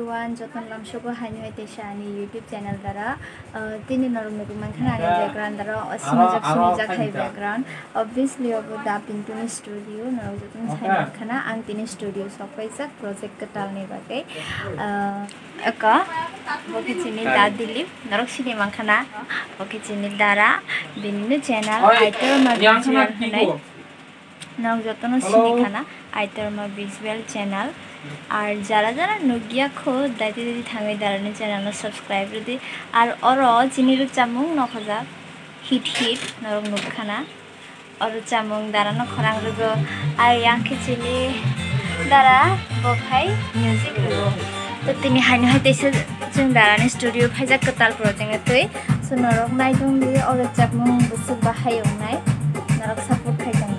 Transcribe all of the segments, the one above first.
everyone, Jotan Lamshogo Hanyo Teshani YouTube channel dara tini norong nukuman khana ani background dara sinijak hai background obviously obo da pintuni studio norong Jotan Hanyo khana ang tini studio sokaijak project katal ni bagai aka boki chini da dilip norok sini mangkhana boki chini dara binnu channel aitor ma visual hanai norong Jotan sini khana aitor ma visual channel আর যারা যারা নগিয়া খো দাইতে দিদি থাঙ্গাই দাঁড়ানো channel subscribe দি আর অর চিনির চামুং নখজা হিট হিট নরম নুখানা অর চামুং দাঁড়ানো খরাং রগ আর ইয়াংকে চিলি দাঁড়া বখাই মিউজিক হলো তো তিনি হাইনো হাইতেছে जों दारानि स्टुडियो फाइजा कताल प्रजेक्ट तै सो नरक नायदों बे अर चामुं बुसु बाहायनाय नरक सापर्ट खायदों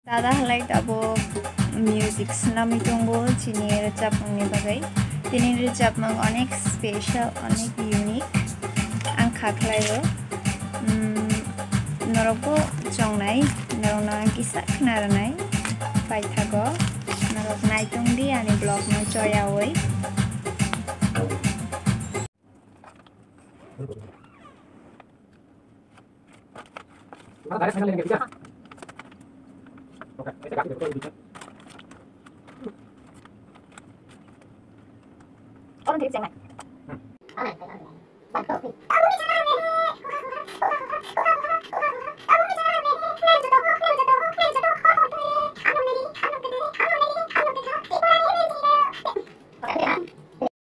दादा हलाय दाबो music nami tunggu chini recapmang ni bagai tini recapmang onek special onek unique ang khaklayo noroko jongnai norona kisa khnaranai paithago norok naitung di ani blog no choyawoi Orang di sana.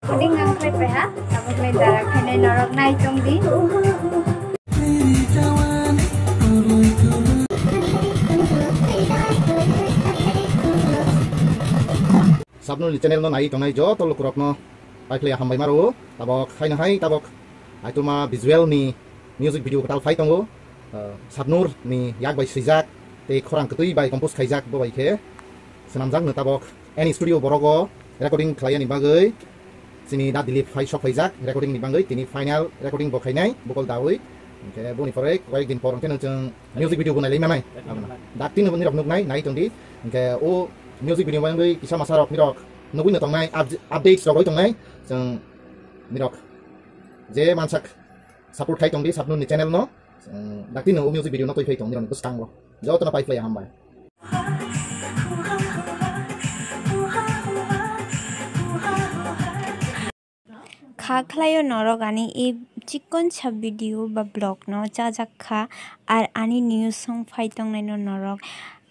Kuning ngangklep ya, sama klep darah kene norok naik dong di. Sabno di channel no naik dong naik jo, tolong kurang no. Baiklah hambai maru, tabok hai na hai tabok, itu mah visual ni music video ketal fight tunggu, sabnur ni yak by sijak, te korang ketui by kompos kaijak bo baik he, senamjang nu tabok, any studio borogo, recording klien ni bagai, sini dah dilip fight shop kaijak, recording ni bagai, tini final recording bo kai nai, bokol dawi, oke, bo ni forek, baik din porong kena jeng music video bunai lima nai, datin ni rok nuk nai, nai tungdi, oke, oh music video bagai kisah masyarakat ni rok. Nungguin tong nai update rok tong nai jeng mirok je mansak support khai tong di sabnu ni channel no dakti no music video no toi phai tong ni ron bustang bo jo to na pai play hambai খাখলায়ো নরক আনি এই চিকন ছা video বা blog ন চাজাখা আর আনি news song ফাইতং নাইনো নরক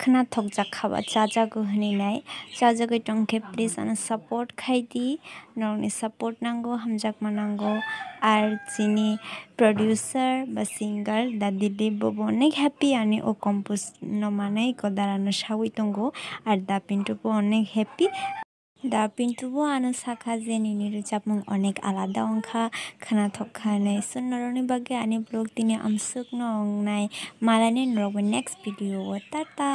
खना थक जाखाबा चाजा को हनिनाय चाजा को टंके प्लीज आना सपोर्ट खाइदी नरनि सपोर्ट नांगो हमजाक मानांगो आर जिनी प्रोड्यूसर बा सिंगर दा दिलीप बबो अनेक हैप्पी आनी ओ कंपोज न माने को दारानो सावि तंगो आर दा पिंटू बो अनेक हैप्पी दा पिंटू बो आनो साखा जेनि नि रोजाबमुं अनेक आलादा अंखा खना थखानै सुनरनि बागे आनी ब्लॉग दिने आमसुक नंगनाय मालानि नरबो नेक्स्ट भिडियो टाटा